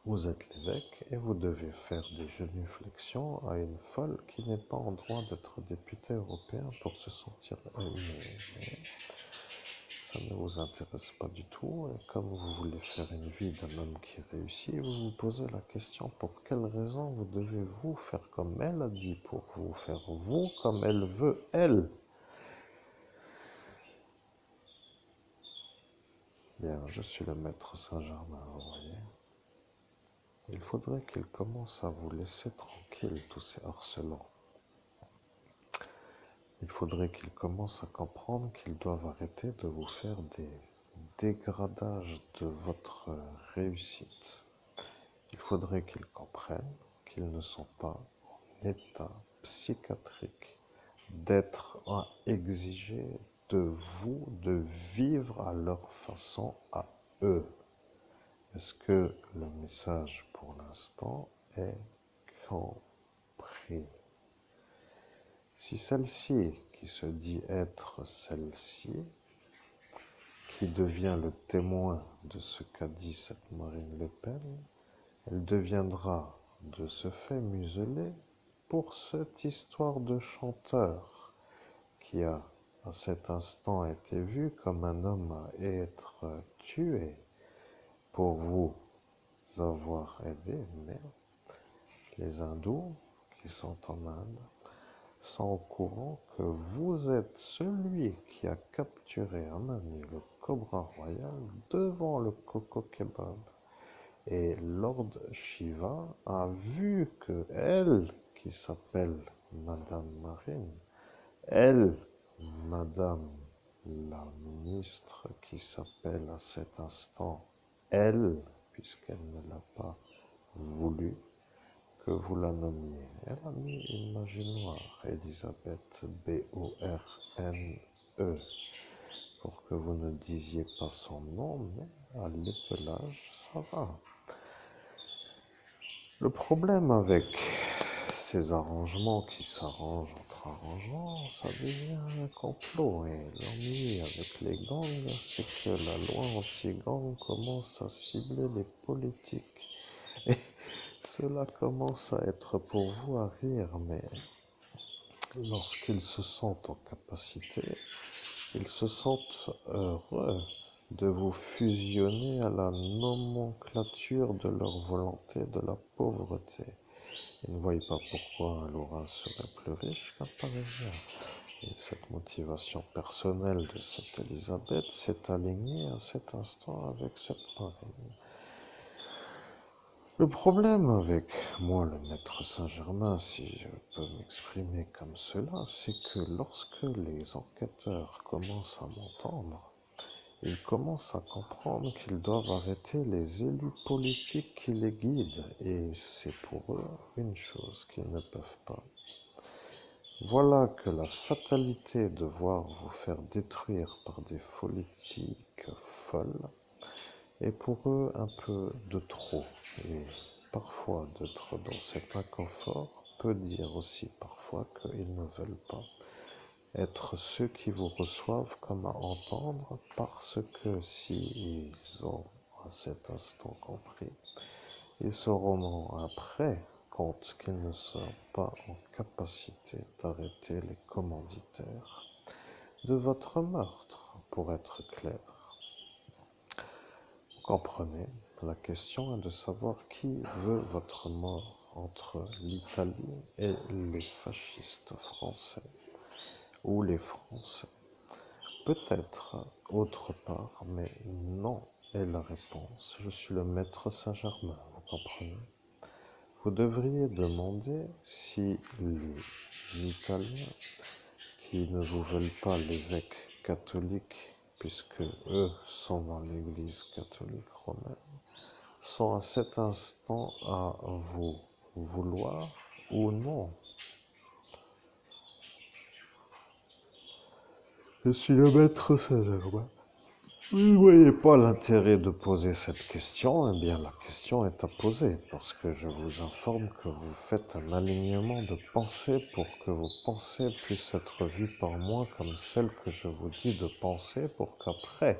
Vous êtes l'évêque et vous devez faire des genuflexions à une folle qui n'est pas en droit d'être député européen pour se sentir aimé. Ça ne vous intéresse pas du tout, et comme vous voulez faire une vie d'un homme qui réussit, vous vous posez la question pour quelle raison vous devez vous faire comme elle a dit pour vous faire vous comme elle veut elle. Bien, je suis le maître Saint-Germain, vous voyez. Il faudrait qu'il commence à vous laisser tranquille, tous ces harcelants. Il faudrait qu'ils commencent à comprendre qu'ils doivent arrêter de vous faire des dégradages de votre réussite. Il faudrait qu'ils comprennent qu'ils ne sont pas en état psychiatrique d'être exigés de vous de vivre à leur façon à eux. Est-ce que le message pour l'instant est compris? Si celle-ci, qui se dit être celle-ci, qui devient le témoin de ce qu'a dit cette Marine Le Pen, elle deviendra de ce fait muselée pour cette histoire de chanteur qui a à cet instant été vu comme un homme à être tué pour vous avoir aidé, mais les hindous qui sont en Inde sont au courant que vous êtes celui qui a capturé à main nue le cobra royal devant le Coco Kebab. Et Lord Shiva a vu que elle, qui s'appelle Madame Marine, elle, Madame la ministre, qui s'appelle à cet instant elle, puisqu'elle ne l'a pas voulu, que vous la nommiez. Elle a mis une magie noire, Elisabeth, B-O-R-N-E, pour que vous ne disiez pas son nom, mais à l'épelage, ça va. Le problème avec ces arrangements qui s'arrangent entre arrangeants, ça devient un complot. Et l'ennui avec les gangs, c'est que la loi anti-gang commence à cibler les politiques. Et cela commence à être pour vous à rire, mais lorsqu'ils se sentent en capacité, ils se sentent heureux de vous fusionner à la nomenclature de leur volonté de la pauvreté. Ils ne voient pas pourquoi un Lorrain serait plus riche qu'un Parisien. Et cette motivation personnelle de cette Elisabeth s'est alignée à cet instant avec cette Marine. Le problème avec moi, le maître Saint-Germain, si je peux m'exprimer comme cela, c'est que lorsque les enquêteurs commencent à m'entendre, ils commencent à comprendre qu'ils doivent arrêter les élus politiques qui les guident, et c'est pour eux une chose qu'ils ne peuvent pas. Voilà que la fatalité de voir vous faire détruire par des politiques folles est pour eux un peu de trop. Et parfois d'être dans cet inconfort peut dire aussi parfois qu'ils ne veulent pas être ceux qui vous reçoivent comme à entendre, parce que s'ils ont à cet instant compris, ils se rendront après compte qu'ils ne sont pas en capacité d'arrêter les commanditaires de votre meurtre, pour être clair. Vous comprenez, la question est de savoir qui veut votre mort entre l'Italie et les fascistes français, ou les Français. Peut-être autre part, mais non est la réponse. Je suis le maître Saint-Germain, vous comprenez? Vous devriez demander si les Italiens, qui ne vous veulent pas l'évêque catholique, puisque eux sont dans l'Église catholique romaine, sont à cet instant à vous vouloir ou non. Je suis le maître Saint-Germain. Vous ne voyez pas l'intérêt de poser cette question, eh bien la question est à poser, parce que je vous informe que vous faites un alignement de pensée pour que vos pensées puissent être vues par moi comme celles que je vous dis de penser, pour qu'après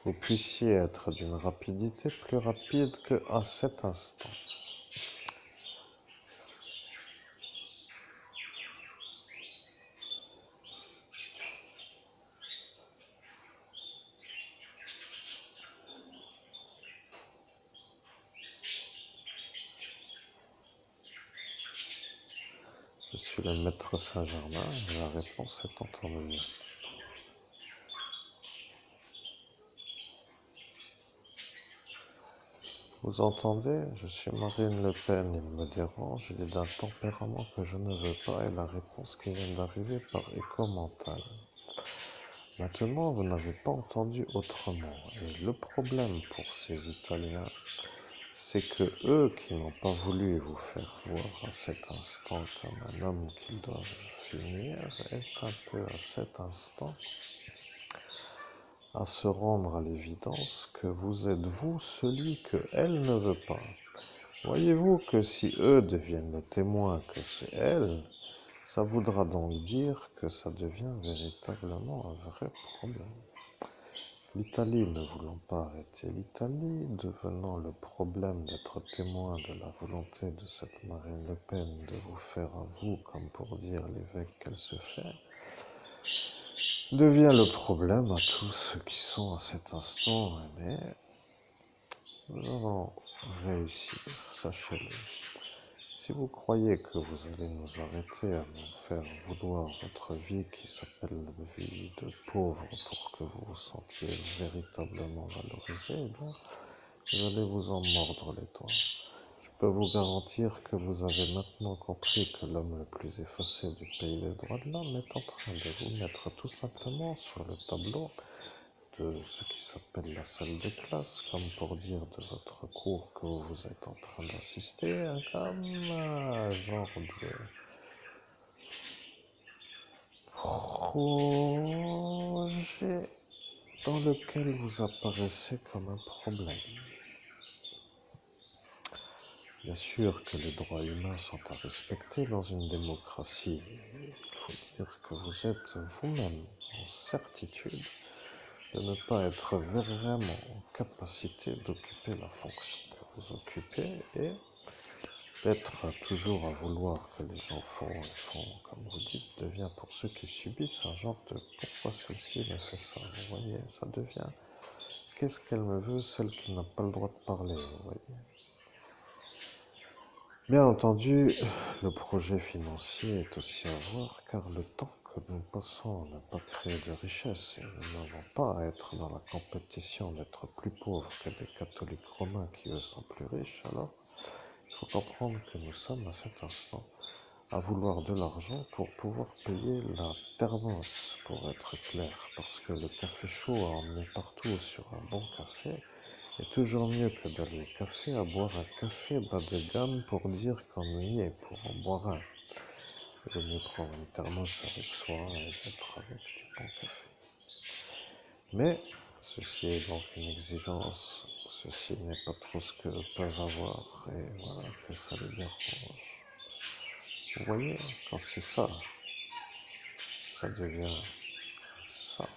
vous puissiez être d'une rapidité plus rapide qu'à cet instant. Je suis le maître Saint-Germain et la réponse est entendue. Vous entendez? Je suis Marine Le Pen, il me dérange, il est d'un tempérament que je ne veux pas, et la réponse qui vient d'arriver par écho mental. Maintenant, vous n'avez pas entendu autrement, et le problème pour ces Italiens, c'est que eux qui n'ont pas voulu vous faire voir à cet instant comme un homme qu'ils doivent finir, est un peu à cet instant à se rendre à l'évidence que vous êtes vous celui qu'elle ne veut pas. Voyez-vous que si eux deviennent le témoin que c'est elle, ça voudra donc dire que ça devient véritablement un vrai problème. L'Italie ne voulant pas arrêter l'Italie, devenant le problème d'être témoin de la volonté de cette Marine Le Pen de vous faire à vous, comme pour dire l'évêque qu'elle se fait, devient le problème à tous ceux qui sont à cet instant, mais nous allons réussir, sachez-le. Si vous croyez que vous allez nous arrêter à nous faire vouloir votre vie qui s'appelle la vie de pauvre pour que vous vous sentiez véritablement valorisé, eh bien, vous allez vous en mordre les doigts. Je peux vous garantir que vous avez maintenant compris que l'homme le plus effacé du pays des droits de l'homme est en train de vous mettre tout simplement sur le tableau de ce qui s'appelle la salle de classe, comme pour dire de votre cours que vous êtes en train d'assister, comme un genre de projet dans lequel vous apparaissez comme un problème. Bien sûr que les droits humains sont à respecter dans une démocratie. Il faut dire que vous êtes vous-même en certitude de ne pas être vraiment en capacité d'occuper la fonction que vous occupez et d'être toujours à vouloir que les gens font et font, comme vous dites, devient pour ceux qui subissent un genre de pourquoi celle-ci me fait ça, vous voyez, ça devient qu'est-ce qu'elle me veut, celle qui n'a pas le droit de parler, vous voyez. Bien entendu, le projet financier est aussi à voir car le temps que nous passons n'a pas créé de richesse et nous n'avons pas à être dans la compétition d'être plus pauvres que des catholiques romains qui eux sont plus riches. Alors, il faut comprendre que nous sommes à cet instant à vouloir de l'argent pour pouvoir payer la thermos, pour être clair, parce que le café chaud à emmener partout sur un bon café est toujours mieux que d'aller au café à boire un café bas de gamme pour dire qu'on y est pour en boire un. Il vaut mieux prendre une thermos avec soi et être avec du bon café. Mais ceci est donc une exigence, ceci n'est pas trop ce que peuvent avoir et voilà que ça les dérange. Vous voyez, quand c'est ça, ça devient ça.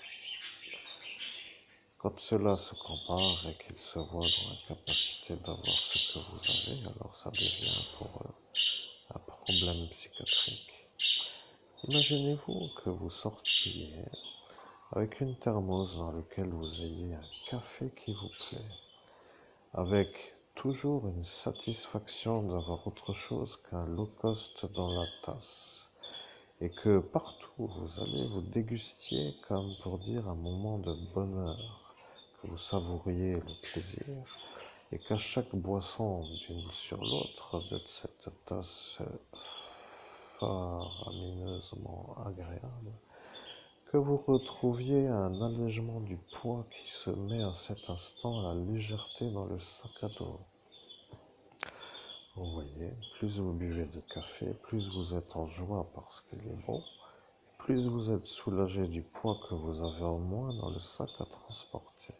Quand cela se compare et qu'ils se voient dans l'incapacité d'avoir ce que vous avez, alors ça devient pour eux un problème psychiatrique. Imaginez-vous que vous sortiez avec une thermos dans laquelle vous ayez un café qui vous plaît, avec toujours une satisfaction d'avoir autre chose qu'un low cost dans la tasse, et que partout vous allez vous dégustiez comme pour dire un moment de bonheur, que vous savouriez le plaisir, et qu'à chaque boisson d'une sur l'autre de cette tasse faramineusement agréable, que vous retrouviez un allègement du poids qui se met à cet instant à la légèreté dans le sac à dos. Vous voyez, plus vous buvez de café, plus vous êtes en joie parce qu'il est bon, plus vous êtes soulagé du poids que vous avez en moins dans le sac à transporter.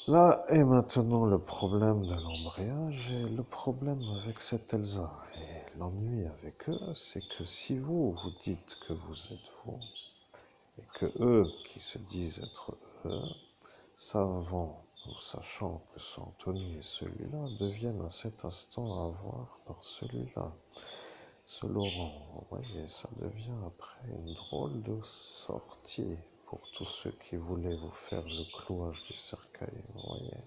Là est maintenant le problème de l'embrayage et le problème avec cet Elsa. Et l'ennui avec eux, c'est que si vous, vous dites que vous êtes vous, et que eux, qui se disent être eux, savant ou sachant que ce Anthony et celui-là deviennent à cet instant à voir par celui-là. Ce Laurent, vous voyez, ça devient après une drôle de sortie pour tous ceux qui voulaient vous faire le clouage du cercueil, vous voyez.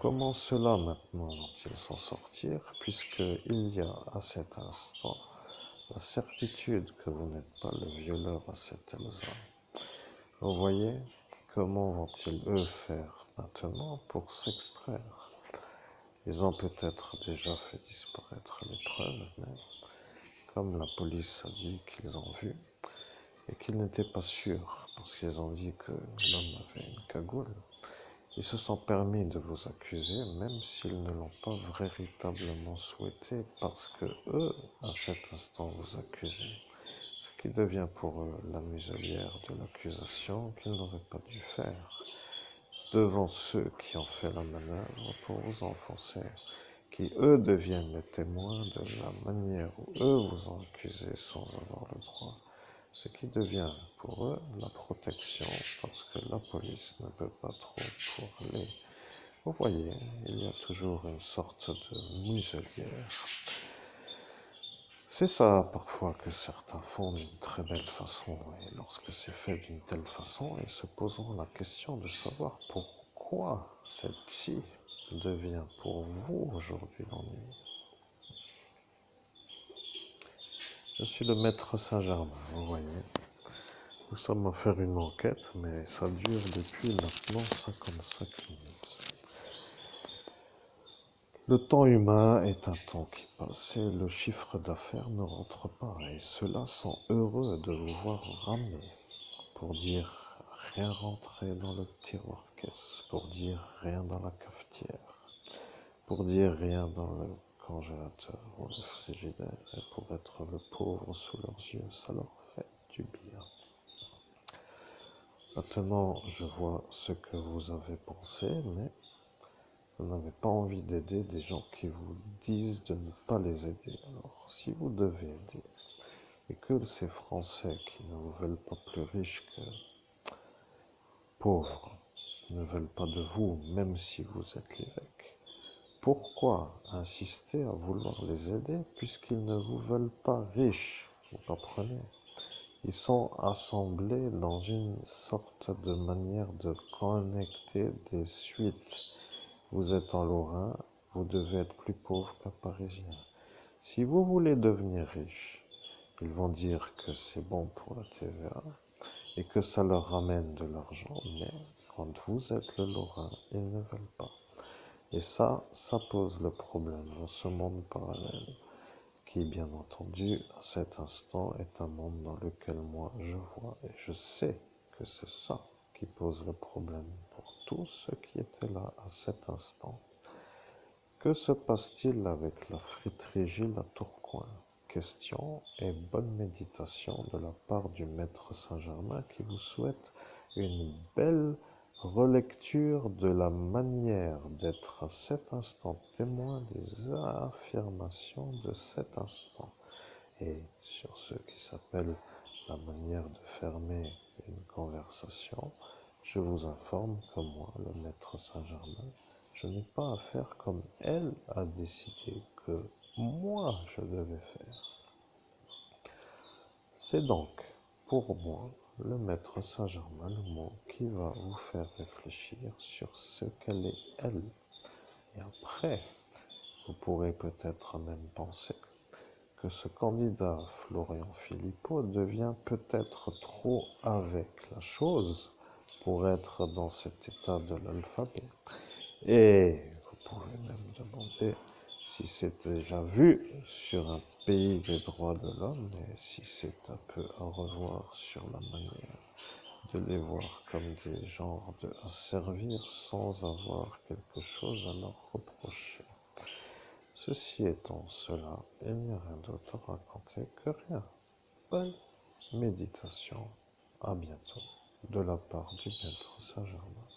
Comment cela maintenant vont-ils s'en sortir, puisqu'il y a à cet instant la certitude que vous n'êtes pas le violeur à cette Elsa. Vous voyez, comment vont-ils eux faire maintenant pour s'extraire? Ils ont peut-être déjà fait disparaître les preuves, mais comme la police a dit qu'ils ont vu, et qu'ils n'étaient pas sûrs, parce qu'ils ont dit que l'homme avait une cagoule, ils se sont permis de vous accuser, même s'ils ne l'ont pas véritablement souhaité, parce que eux, à cet instant, vous accusez. Ce qui devient pour eux la muselière de l'accusation qu'ils n'auraient pas dû faire, devant ceux qui ont fait la manœuvre pour vous enfoncer, qui eux deviennent les témoins de la manière où eux vous ont accusé sans avoir le droit. ce qui devient pour eux la protection, parce que la police ne peut pas trop pour les... Vous voyez, il y a toujours une sorte de muselière. C'est ça parfois que certains font d'une très belle façon, et lorsque c'est fait d'une telle façon, ils se poseront la question de savoir pourquoi celle-ci devient pour vous aujourd'hui l'ennui. Je suis le maître Saint-Germain, vous voyez. Nous sommes à faire une enquête, mais ça dure depuis maintenant 55 minutes. Le temps humain est un temps qui passe et le chiffre d'affaires ne rentre pas, et ceux-là sont heureux de vous voir ramer pour dire rien rentré dans le tiroir caisse, pour dire rien dans la cafetière, pour dire rien dans le congélateur ou le frigidaire, et pour être le pauvre sous leurs yeux, ça leur fait du bien. Maintenant, je vois ce que vous avez pensé, mais vous n'avez pas envie d'aider des gens qui vous disent de ne pas les aider. Alors, si vous devez aider, et que ces Français qui ne vous veulent pas plus riches que pauvres, ne veulent pas de vous, même si vous êtes l'évêque, pourquoi insister à vouloir les aider puisqu'ils ne vous veulent pas riches? Vous comprenez? Ils sont assemblés dans une sorte de manière de connecter des suites. Vous êtes en Lorrain, vous devez être plus pauvre qu'un Parisien. Si vous voulez devenir riche, ils vont dire que c'est bon pour la TVA et que ça leur ramène de l'argent, mais quand vous êtes le Lorrain, ils ne veulent pas. Et ça pose le problème dans ce monde parallèle, qui, bien entendu, à cet instant, est un monde dans lequel moi je vois et je sais que c'est ça qui pose le problème pour tous ceux qui étaient là à cet instant. Que se passe-t-il avec la friterie Gilles à Tourcoing? Question et bonne méditation de la part du maître Saint-Germain qui vous souhaite une belle relecture de la manière d'être à cet instant témoin des affirmations de cet instant. Et sur ce qui s'appelle la manière de fermer une conversation, je vous informe que moi, le maître Saint-Germain, je n'ai pas à faire comme elle a décidé que moi je devais faire. C'est donc, pour moi, le maître Saint-Germain, le mot qui va vous faire réfléchir sur ce qu'elle est elle. Et après, vous pourrez peut-être même penser que ce candidat Florian Philippot devient peut-être trop avec la chose pour être dans cet état de l'alphabet. Et vous pouvez même demander si c'est déjà vu sur un pays des droits de l'homme et si c'est un peu à revoir sur la manière de les voir comme des genres de à servir sans avoir quelque chose à leur reprocher. Ceci étant cela, il n'y a rien d'autre à raconter que rien. Bonne méditation. À bientôt de la part du maître Saint-Germain.